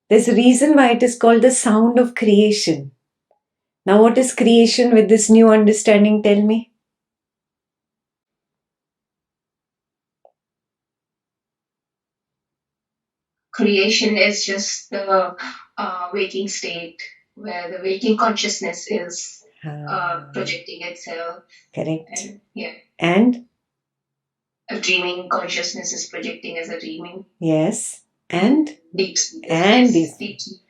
There's a reason why it is called the sound of creation. Now, what is creation with this new understanding? Tell me. Creation is just the waking state where the waking consciousness is projecting itself. Correct. And yeah, And? a dreaming consciousness is projecting as a dreaming. Yes. And? Deep sleep. And Yes, deep sleep.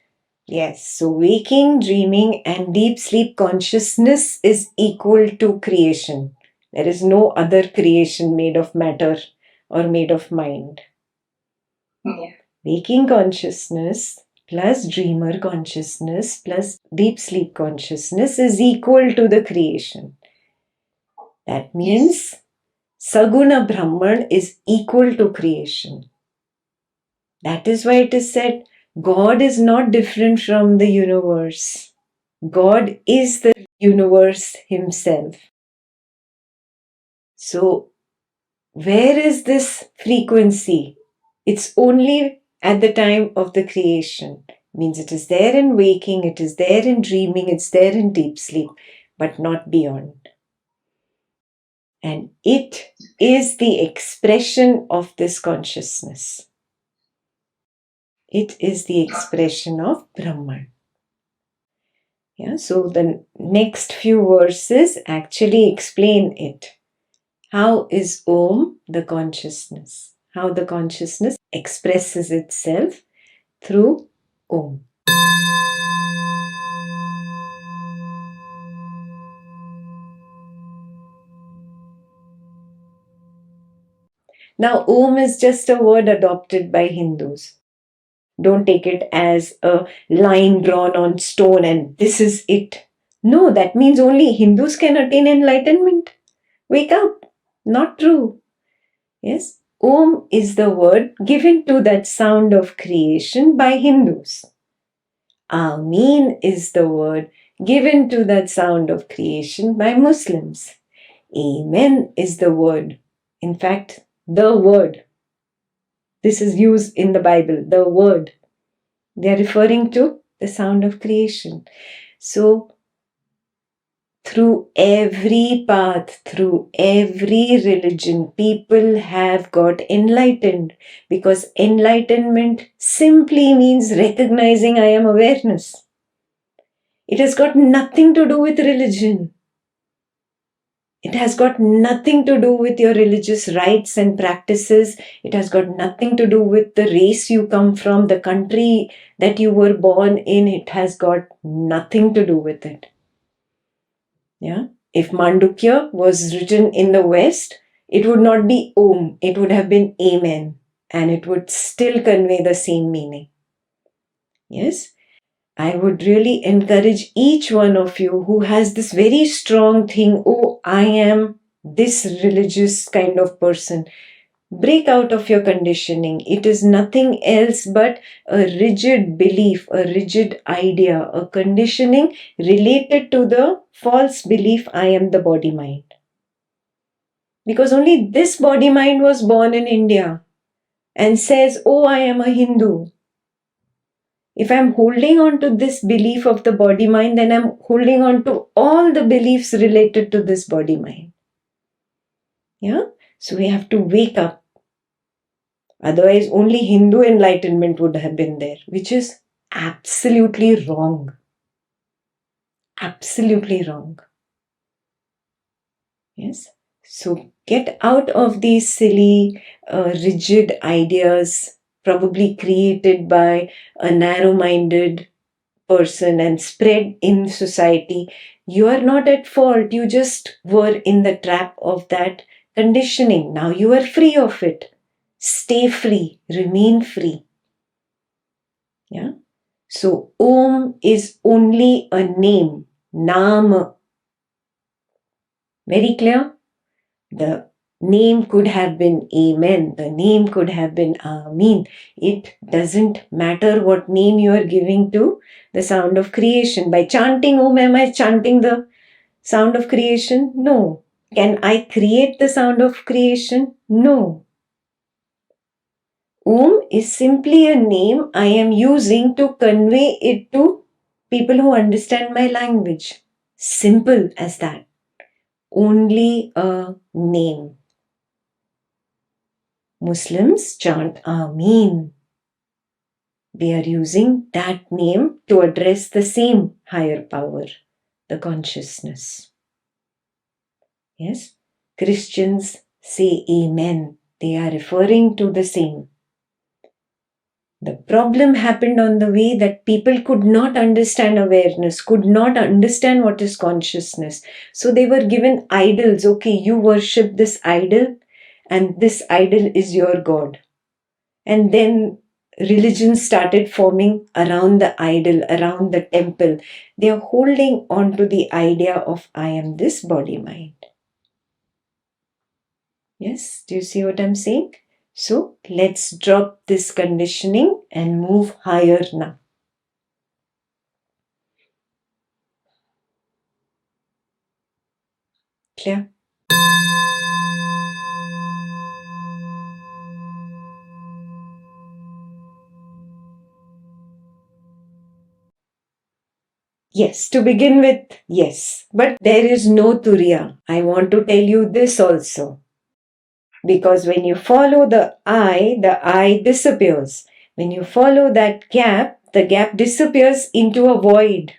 Yes. So waking, dreaming, and deep sleep consciousness is equal to creation. There is no other creation made of matter or made of mind. Yeah. Waking consciousness plus dreamer consciousness plus deep sleep consciousness is equal to the creation. That means Saguna Brahman is equal to creation. That is why it is said God is not different from the universe. God is the universe himself. So, where is this frequency? It's only at the time of the creation. Means it is there in waking, it is there in dreaming, it's there in deep sleep, but not beyond. And it is the expression of this consciousness. It is the expression of Brahman. Yeah, so the next few verses actually explain it. How is Om the consciousness? How the consciousness expresses itself through Om. Now, Om is just a word adopted by Hindus. Don't take it as a line drawn on stone and this is it. No, that means only Hindus can attain enlightenment. Wake up. Not true. Yes, Om is the word given to that sound of creation by Hindus. Ameen is the word given to that sound of creation by Muslims. Amen is the word. In fact, the word. This is used in the Bible, the word. They are referring to the sound of creation. So, through every path, through every religion, people have got enlightened because enlightenment simply means recognizing I am awareness. It has got nothing to do with religion. It has got nothing to do with your religious rites and practices. It has got nothing to do with the race you come from, the country that you were born in. It has got nothing to do with it. Yeah. If Maandukya was written in the West, it would not be Om, it would have been Amen, and it would still convey the same meaning. Yes. I would really encourage each one of you who has this very strong thing, oh, I am this religious kind of person. Break out of your conditioning. It is nothing else but a rigid belief, a rigid idea, a conditioning related to the false belief I am the body mind. Because only this body mind was born in India and says, oh, I am a Hindu. If I'm holding on to this belief of the body mind, then I'm holding on to all the beliefs related to this body mind. Yeah? So we have to wake up. Otherwise, only Hindu enlightenment would have been there, which is absolutely wrong. Absolutely wrong. Yes? So get out of these silly, rigid ideas, probably created by a narrow minded person and spread in society. You are not at fault. You just were in the trap of that conditioning. Now you are free of it. Stay free. Remain free. Yeah. So Om is only a name. Naam. Very clear? The name could have been Amen. The name could have been Ameen. It doesn't matter what name you are giving to the sound of creation. By chanting Om, am I chanting the sound of creation? No. Can I create the sound of creation? No. Om is simply a name I am using to convey it to people who understand my language. Simple as that. Only a name. Muslims chant Ameen. They are using that name to address the same higher power, the consciousness. Yes? Christians say Amen. They are referring to the same. The problem happened on the way that people could not understand awareness, could not understand what is consciousness. So they were given idols. Okay, you worship this idol, and this idol is your God. And then religions started forming around the idol, around the temple. They are holding on to the idea of I am this body mind. Yes, do you see what I'm saying? So let's drop this conditioning and move higher now. Clear? Yes, to begin with, yes. But there is no Turiya. I want to tell you this also. Because when you follow the I disappears. When you follow that gap, the gap disappears into a void,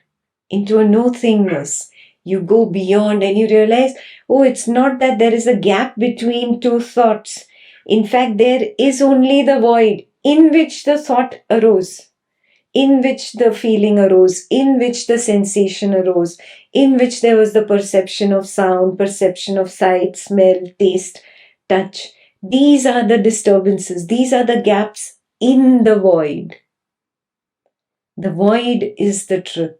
into a nothingness. You go beyond and you realize, oh, it's not that there is a gap between two thoughts. In fact, there is only the void in which the thought arose, in which the feeling arose, in which the sensation arose, in which there was the perception of sound, perception of sight, smell, taste, touch. These are the disturbances, these are the gaps in the void. The void is the truth.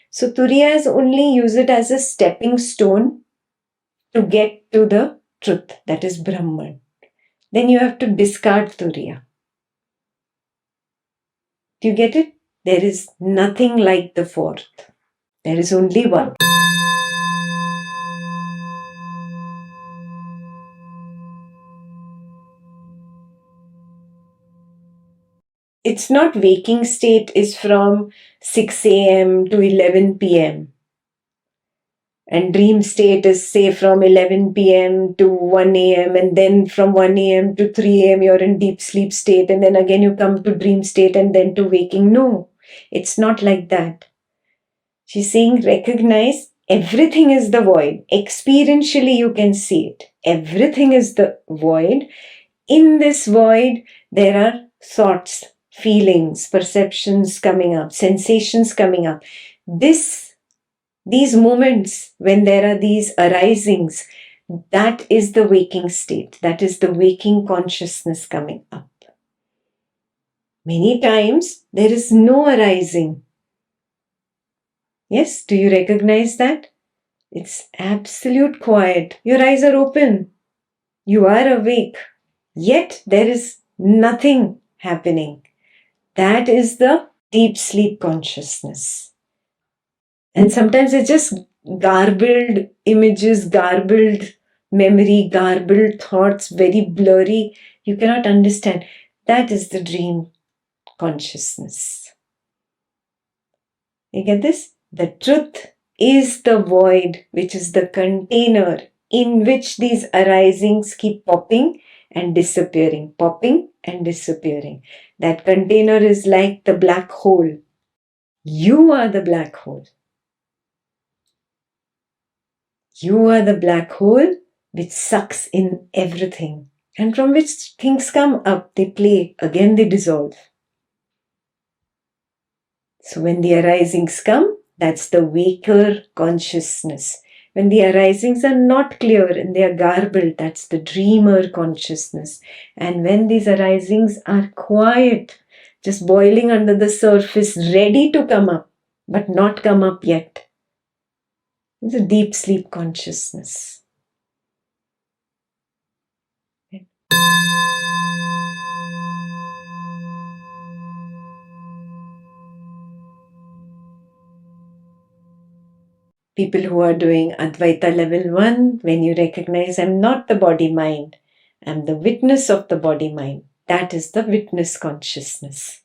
So Turiyas only use it as a stepping stone to get to the truth, that is Brahman. Then you have to discard Turiya. Do you get it? There is nothing like the fourth. There is only one. It's not waking state is from 6 a.m. to 11 p.m. And dream state is say from 11 p.m. to 1 a.m. and then from 1 a.m. to 3 a.m. you're in deep sleep state and then again you come to dream state and then to waking. No, it's not like that. She's saying recognize everything is the void. Experientially you can see it. Everything is the void. In this void there are thoughts, feelings, perceptions coming up, sensations coming up. These moments when there are these arisings, that is the waking state. That is the waking consciousness coming up. Many times there is no arising. Yes, do you recognize that? It's absolute quiet. Your eyes are open. You are awake. Yet there is nothing happening. That is the deep sleep consciousness. And sometimes it's just garbled images, garbled memory, garbled thoughts, very blurry. You cannot understand. That is the dream consciousness. You get this? The truth is the void, which is the container in which these arisings keep popping and disappearing, popping and disappearing. That container is like the black hole. You are the black hole. You are the black hole which sucks in everything. And from which things come up, they play, again they dissolve. So when the arisings come, that's the waker consciousness. When the arisings are not clear and they are garbled, that's the dreamer consciousness. And when these arisings are quiet, just boiling under the surface, ready to come up, but not come up yet, it's a deep sleep consciousness. People who are doing Advaita level 1, when you recognize I'm not the body mind, I'm the witness of the body mind. That is the witness consciousness.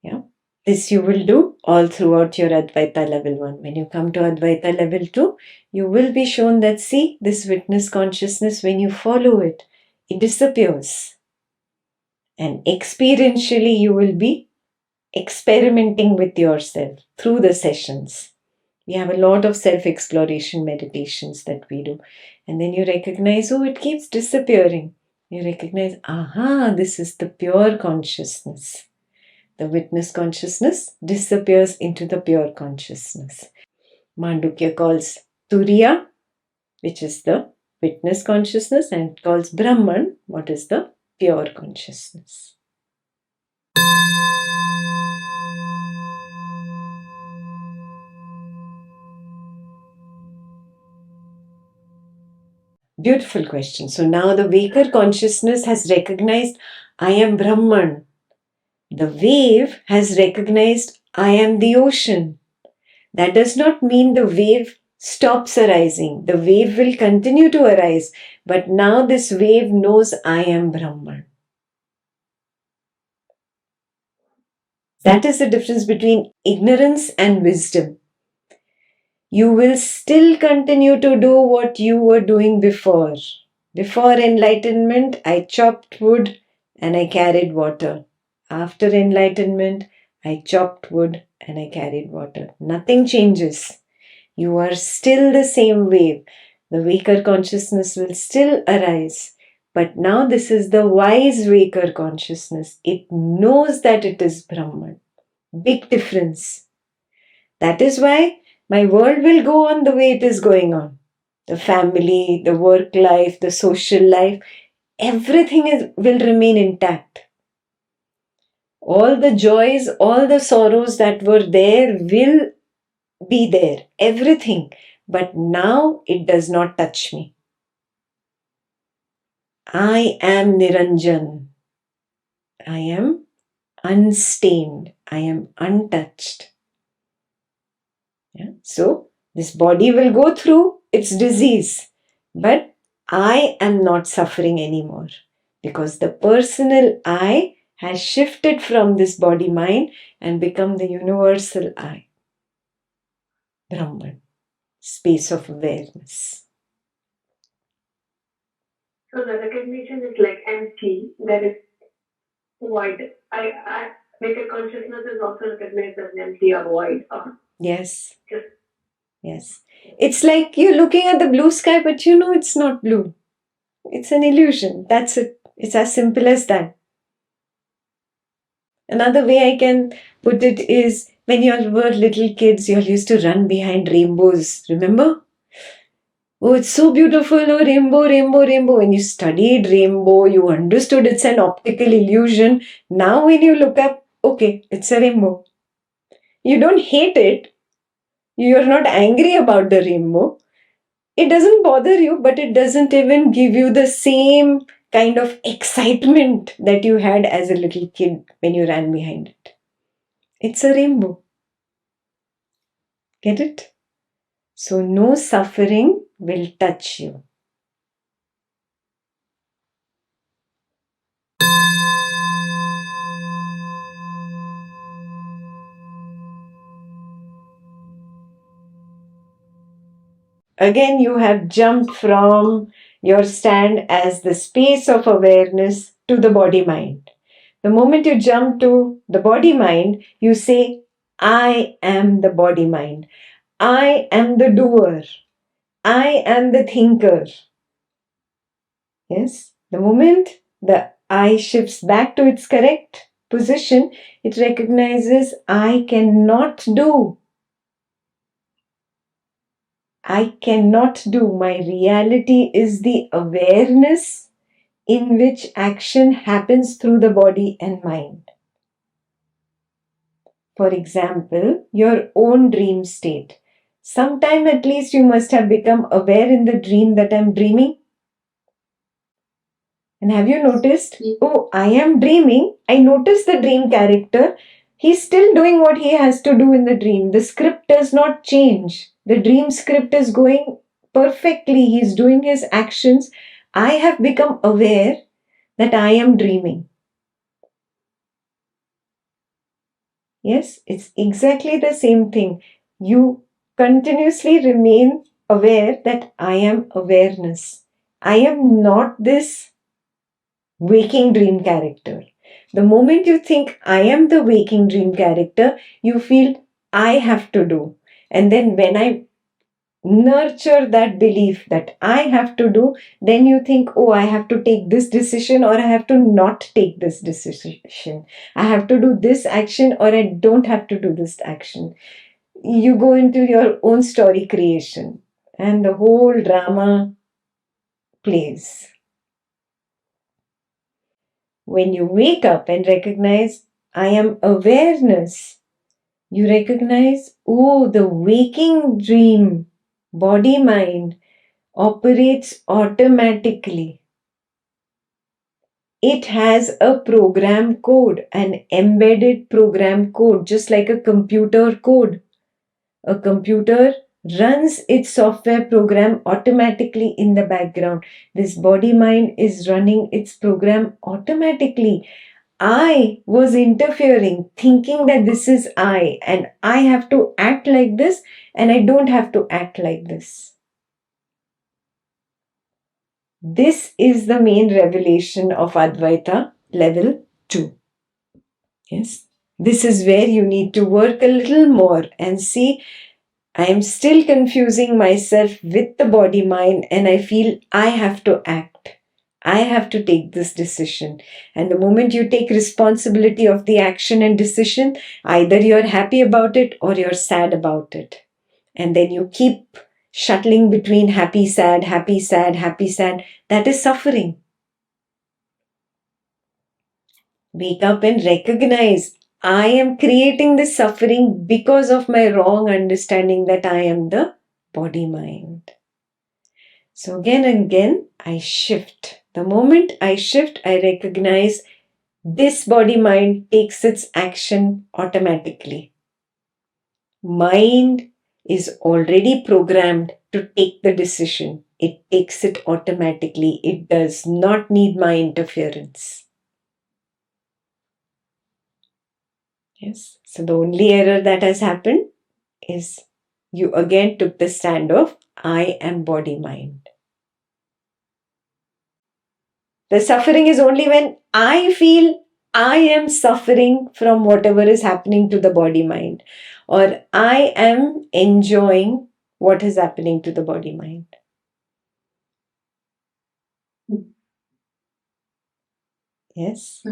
Yeah. This you will do all throughout your Advaita level 1. When you come to Advaita level 2, you will be shown that, see, this witness consciousness, when you follow it, it disappears. And experientially, you will be experimenting with yourself through the sessions. We have a lot of self-exploration meditations that we do. And then you recognize, oh, it keeps disappearing. You recognize, aha, this is the pure consciousness. The witness consciousness disappears into the pure consciousness. Maandukya calls Turiya, which is the witness consciousness, and calls Brahman, what is the pure consciousness. Beautiful question. So now the waker consciousness has recognized, I am Brahman. The wave has recognized, I am the ocean. That does not mean the wave stops arising. The wave will continue to arise. But now this wave knows I am Brahman. That is the difference between ignorance and wisdom. You will still continue to do what you were doing before. Before enlightenment, I chopped wood and I carried water. After enlightenment, I chopped wood and I carried water. Nothing changes. You are still the same wave. The waker consciousness will still arise. But now this is the wise waker consciousness. It knows that it is Brahman. Big difference. That is why my world will go on the way it is going on. The family, the work life, the social life, everything will remain intact. All the joys, all the sorrows that were there will be there. Everything. But now it does not touch me. I am Niranjan. I am unstained. I am untouched. Yeah? So, this body will go through its disease. But I am not suffering anymore. Because the personal I has shifted from this body-mind and become the universal I. Brahman. Space of awareness. So the recognition is like empty, that is void. I make a consciousness is also recognized as empty or void. Or Yes. Yes. It's like you're looking at the blue sky, but you know it's not blue. It's an illusion. That's it. It's as simple as that. Another way I can put it is when you all were little kids, you all used to run behind rainbows. Remember? Oh, it's so beautiful. Oh, rainbow, rainbow, rainbow. When you studied rainbow, you understood it's an optical illusion. Now, when you look up, okay, it's a rainbow. You don't hate it. You're not angry about the rainbow. It doesn't bother you, but it doesn't even give you the same kind of excitement that you had as a little kid when you ran behind it. It's a rainbow. Get it? So no suffering will touch you. Again, you have jumped from your stand as the space of awareness to the body-mind. The moment you jump to the body-mind, you say, I am the body-mind. I am the doer. I am the thinker. Yes, the moment the I shifts back to its correct position, it recognizes I cannot do. I cannot do. My reality is the awareness in which action happens through the body and mind. For example, your own dream state. Sometime at least you must have become aware in the dream that I'm dreaming. And have you noticed? Oh, I am dreaming. I notice the dream character. He's still doing what he has to do in the dream. The script does not change. The dream script is going perfectly. He's doing his actions. I have become aware that I am dreaming. Yes, it's exactly the same thing. You continuously remain aware that I am awareness. I am not this waking dream character. The moment you think I am the waking dream character, you feel I have to do. And then when I nurture that belief that I have to do, then you think, oh, I have to take this decision or I have to not take this decision. I have to do this action or I don't have to do this action. You go into your own story creation and the whole drama plays. When you wake up and recognize, I am awareness, you recognize, oh, the waking dream, body mind operates automatically. It has a program code, an embedded program code, just like a computer code. A computer runs its software program automatically in the background. This body mind is running its program automatically. I was interfering, thinking that this is I, and I have to act like this, and I don't have to act like this. This is the main revelation of Advaita, level 2. Yes. This is where you need to work a little more and see, I am still confusing myself with the body mind, and I feel I have to act. I have to take this decision. And the moment you take responsibility of the action and decision, either you're happy about it or you're sad about it. And then you keep shuttling between happy, sad, happy, sad, happy, sad. That is suffering. Wake up and recognize I am creating this suffering because of my wrong understanding that I am the body mind. So again and again, I shift. The moment I shift, I recognize this body mind takes its action automatically. Mind is already programmed to take the decision. It takes it automatically. It does not need my interference. Yes. So the only error that has happened is you again took the stand of I am body mind. The suffering is only when I feel I am suffering from whatever is happening to the body mind, or I am enjoying what is happening to the body mind. Yes,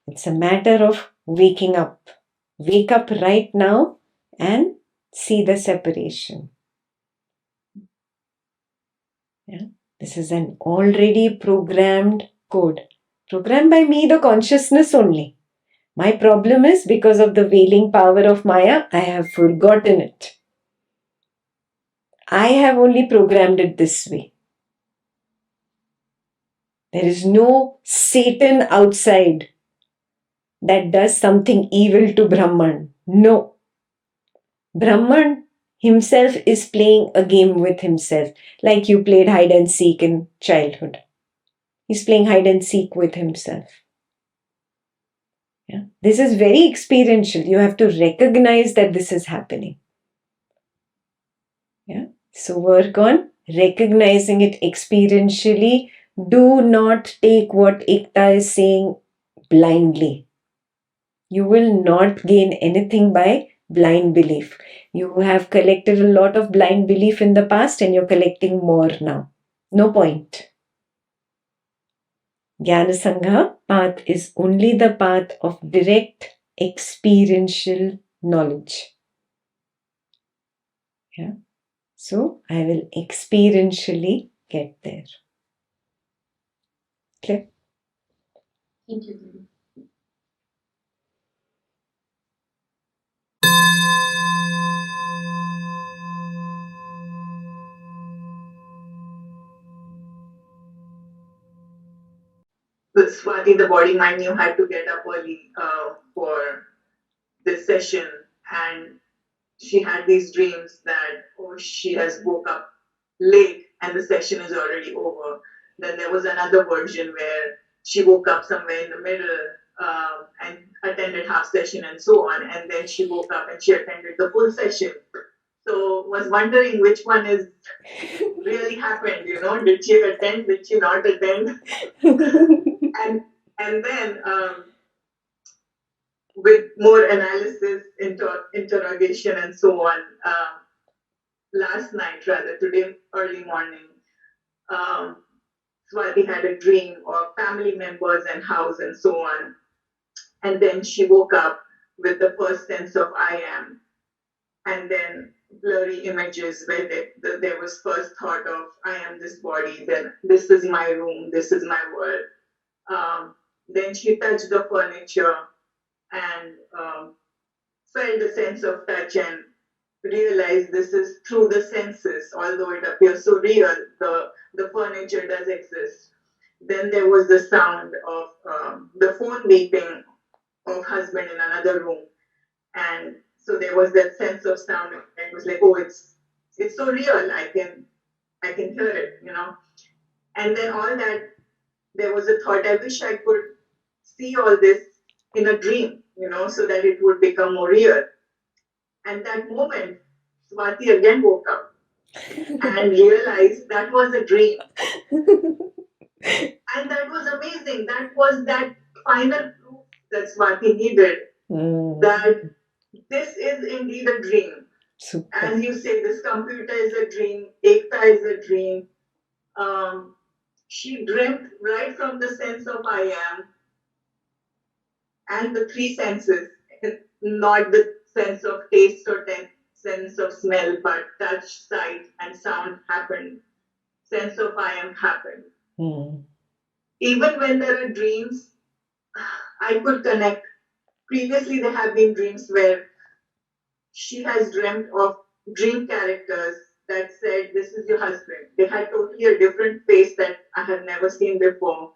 it's a matter of waking up. Wake up right now and see the separation. Yeah. This is an already programmed code. Programmed by me, the consciousness only. My problem is because of the veiling power of Maya, I have forgotten it. I have only programmed it this way. There is no Satan outside that does something evil to Brahman. No. Brahman himself is playing a game with himself, like you played hide and seek in childhood. He's playing hide and seek with himself. Yeah. This is very experiential. You have to recognize that this is happening. Yeah. So work on recognizing it experientially. Do not take what Ekta is saying blindly. You will not gain anything by blind belief. You have collected a lot of blind belief in the past and you're collecting more now. No point. Jnana Sangha path is only the path of direct experiential knowledge. Yeah. So I will experientially get there. Clear? Thank you. With Swati, the body mind knew had to get up early for this session, and she had these dreams that she has woke up late and the session is already over. Then there was another version where she woke up somewhere in the middle and attended half session and so on. And then she woke up and she attended the full session. So was wondering which one is really happened. Did she attend? Did she not attend? and then with more analysis, interrogation, and so on. Last night, rather today, early morning, um, Swati had a dream of family members and house and so on. And then she woke up with the first sense of I am, and then blurry images where there was first thought of I am this body, then this is my room, this is my world. Then she touched the furniture and felt the sense of touch and realized this is through the senses, although it appears so real, the furniture does exist. Then there was the sound of the phone beeping of husband in another room. And so there was that sense of sound, and it was like, oh, it's so real. I can hear it, And then all that, there was a thought, I wish I could see all this in a dream, so that it would become more real. And that moment, Swati again woke up and realized that was a dream. And that was amazing. That was that final proof that Swati needed, that this is indeed a dream. Super. As you say, this computer is a dream, Ekta is a dream. She dreamt right from the sense of I am and the three senses, not the sense of taste or sense of smell, but touch, sight, and sound happened. Sense of I am happened. Even when there are dreams, I could connect. Previously, there have been dreams where she has dreamt of dream characters that said, this is your husband. They had totally a different face that I have never seen before.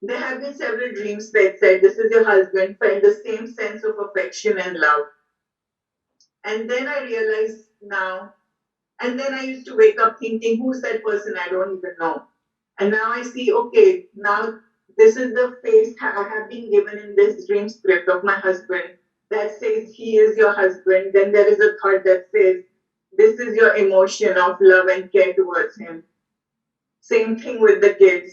There have been several dreams that said, this is your husband, felt the same sense of affection and love. And then I realized now, and then I used to wake up thinking, who's that person? I don't even know. And now I see, okay, now this is the face I have been given in this dream script of my husband that says he is your husband. Then there is a thought that says, this is your emotion of love and care towards him. Same thing with the kids.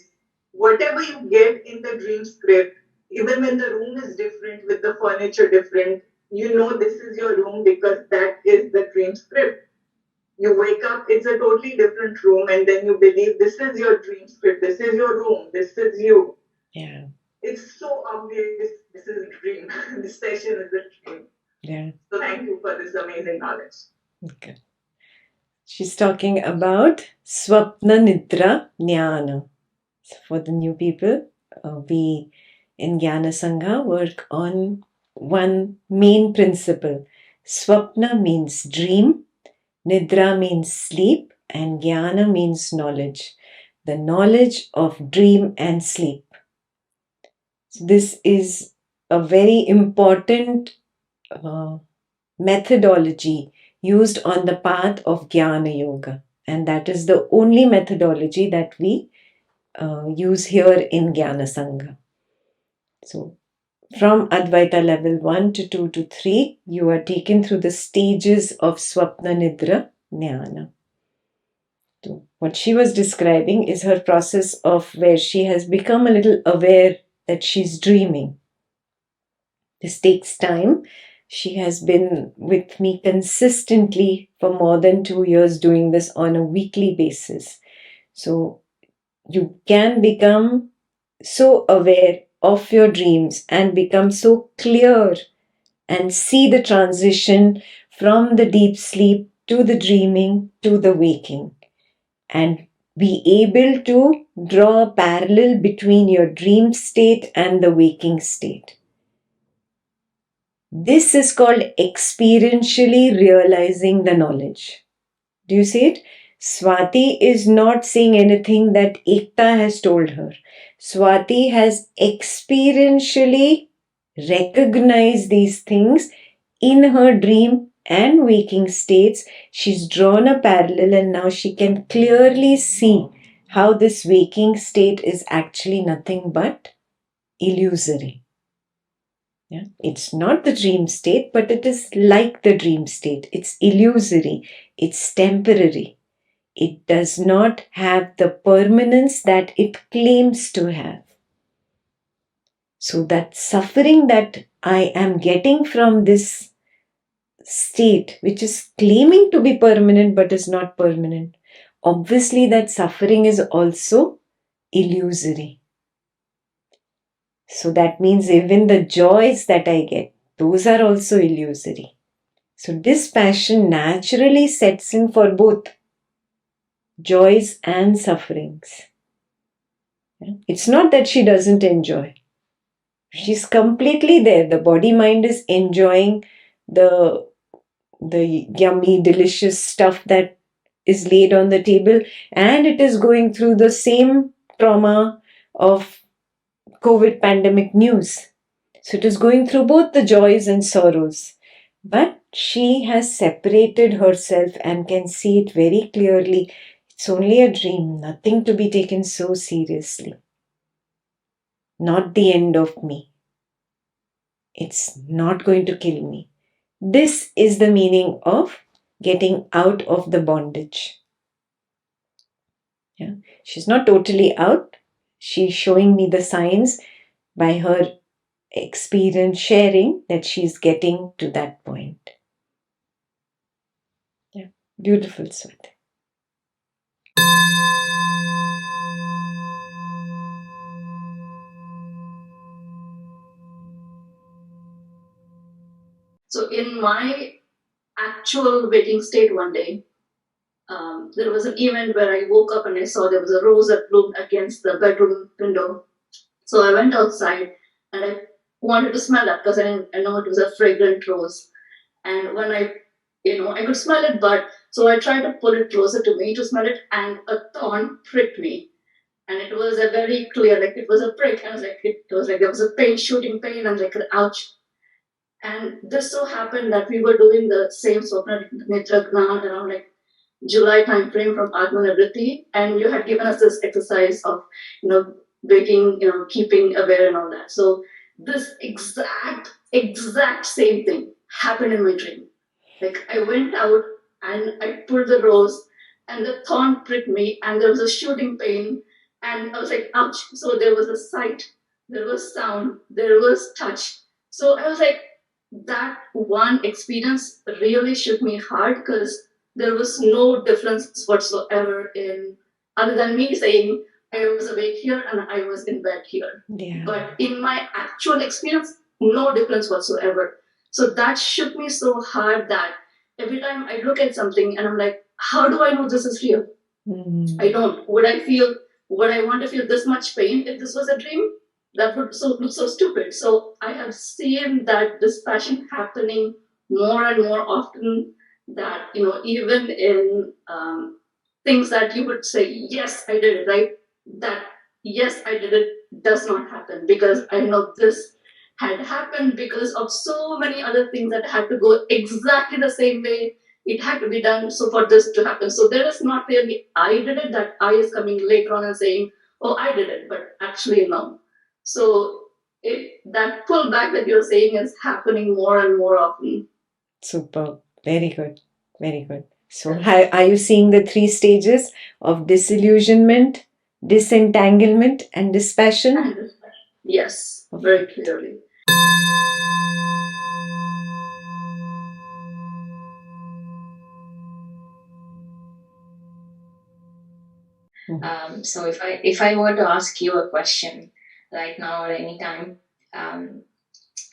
Whatever you get in the dream script, even when the room is different, with the furniture different, this is your room because that is the dream script. You wake up, it's a totally different room, and then you believe this is your dream script, this is your room, this is you. Yeah. It's so obvious this is a dream. This session is a dream. Yeah. So thank you for this amazing knowledge. Okay. She's talking about Swapna Nidra Jnana. So for the new people, we in Jnana Sangha work on one main principle. Swapna means dream, Nidra means sleep, and Jnana means knowledge. The knowledge of dream and sleep. So this is a very important methodology used on the path of Jnana Yoga. And that is the only methodology that we use here in Jnana Sangha. So from Advaita level 1 to 2 to 3, you are taken through the stages of Swapna Nidra Jnana. So what she was describing is her process of where she has become a little aware that she's dreaming. This takes time. She has been with me consistently for more than 2 years doing this on a weekly basis. So you can become so aware of your dreams and become so clear and see the transition from the deep sleep to the dreaming to the waking, and be able to draw a parallel between your dream state and the waking state. This is called experientially realizing the knowledge. Do you see it? Swati is not saying anything that Ekta has told her. Swati has experientially recognized these things in her dream and waking states. She's drawn a parallel, and now she can clearly see how this waking state is actually nothing but illusory. Yeah? It's not the dream state, but it is like the dream state. It's illusory. It's temporary. It does not have the permanence that it claims to have. So that suffering that I am getting from this state, which is claiming to be permanent but is not permanent, obviously that suffering is also illusory. So that means even the joys that I get, those are also illusory. So dispassion naturally sets in for both joys and sufferings. It's not that she doesn't enjoy. She's completely there. The body mind is enjoying the yummy, delicious stuff that is laid on the table, and it is going through the same trauma of COVID pandemic news. So it is going through both the joys and sorrows. But she has separated herself and can see it very clearly. It's only a dream, nothing to be taken so seriously. Not the end of me. It's not going to kill me. This is the meaning of getting out of the bondage. Yeah. She's not totally out. She's showing me the signs by her experience sharing that she's getting to that point. Yeah. Beautiful, Swati. So in my actual waking state one day, there was an event where I woke up and I saw there was a rose that bloomed against the bedroom window. So I went outside and I wanted to smell that because I know it was a fragrant rose. And when I could smell it, but so I tried to pull it closer to me to smell it, and a thorn pricked me. And it was a very clear, like it was a prick. And it was like there was a pain, shooting pain, and like ouch. And this so happened that we were doing the same Swapna Nitra Gnan around like July time frame from Atmanavritti, and you had given us this exercise of, waking, keeping aware and all that. So this exact same thing happened in my dream. Like I went out and I pulled the rose and the thorn pricked me and there was a shooting pain and I was like, ouch. So there was a sight, there was sound, there was touch. So I was like, that one experience really shook me hard because there was no difference whatsoever in other than me saying I was awake here and I was in bed here. Yeah. But in my actual experience, no difference whatsoever. So that shook me so hard that every time I look at something and I'm like, how do I know this is real? Mm-hmm. I don't. Would I want to feel this much pain if this was a dream? That would look so stupid. So I have seen that dispassion happening more and more often, that even in things that you would say yes I did it, right, that yes I did it does not happen because I know this had happened because of so many other things that had to go exactly the same way it had to be done so for this to happen. So there is not really I did it, that I is coming later on and saying, oh I did it, but actually no. So that pullback that you're saying is happening more and more often. Super. Very good. Very good. So are you seeing the 3 stages of disillusionment, disentanglement, and dispassion? Yes, very clearly. So if I were to ask you a question right now or anytime,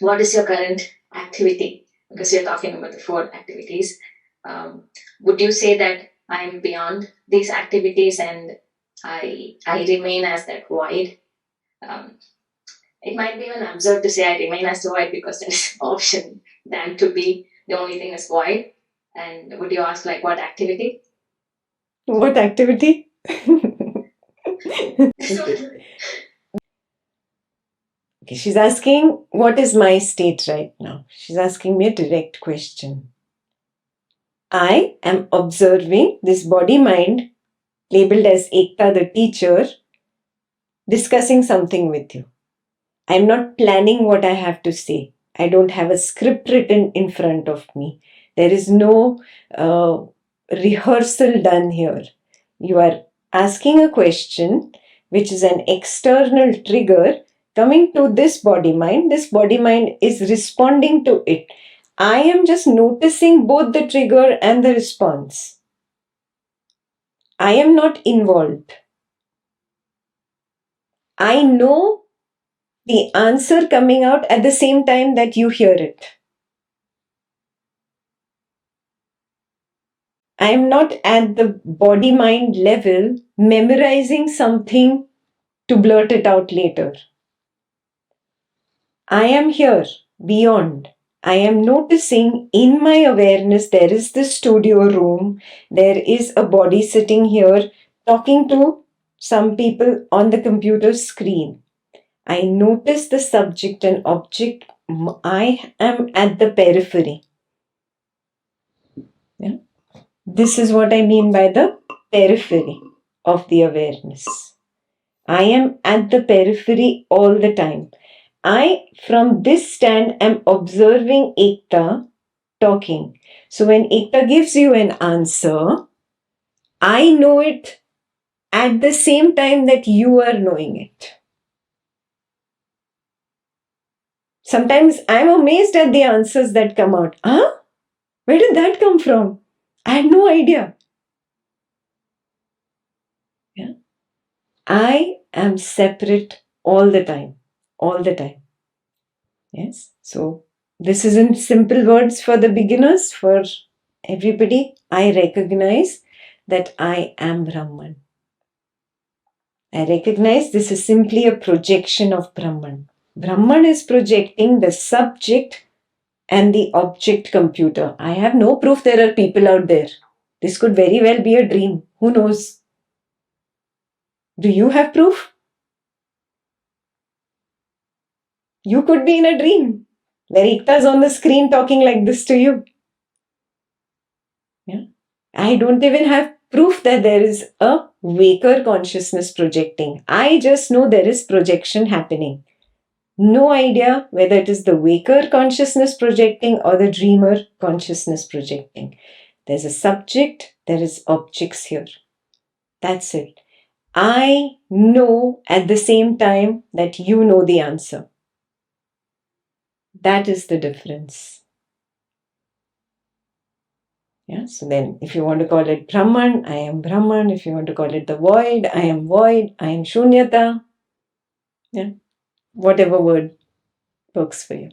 what is your current activity? Because you're talking about the 4 activities. Would you say that I'm beyond these activities and I remain as that void? It might be even absurd to say I remain as the void because there's option than to be the only thing is void. And would you ask like what activity? What activity? Okay, she's asking, what is my state right now? She's asking me a direct question. I am observing this body-mind labeled as Ekta the teacher discussing something with you. I'm not planning what I have to say. I don't have a script written in front of me. There is no rehearsal done here. You are asking a question which is an external trigger coming to this body mind. This body mind is responding to it. I am just noticing both the trigger and the response. I am not involved. I know the answer coming out at the same time that you hear it. I am not at the body mind level memorizing something to blurt it out later. I am here, beyond. I am noticing in my awareness there is this studio room, there is a body sitting here talking to some people on the computer screen. I notice the subject and object. I am at the periphery. Yeah? This is what I mean by the periphery of the awareness. I am at the periphery all the time. I, from this stand, am observing Ekta talking. So when Ekta gives you an answer, I know it at the same time that you are knowing it. Sometimes I'm amazed at the answers that come out. Huh? Where did that come from? I had no idea. Yeah. I am separate all the time. All the time. Yes. So this is in simple words for the beginners, for everybody. I recognize that I am Brahman. I recognize this is simply a projection of Brahman. Brahman is projecting the subject and the object computer. I have no proof there are people out there. This could very well be a dream. Who knows? Do you have proof? You could be in a dream where Ekta is on the screen talking like this to you. Yeah. I don't even have proof that there is a waker consciousness projecting. I just know there is projection happening. No idea whether it is the waker consciousness projecting or the dreamer consciousness projecting. There's a subject, there is objects here. That's it. I know at the same time that you know the answer. That is the difference. Yeah, so then if you want to call it Brahman, I am Brahman. If you want to call it the void, I am void. I am Shunyata. Yeah, whatever word works for you.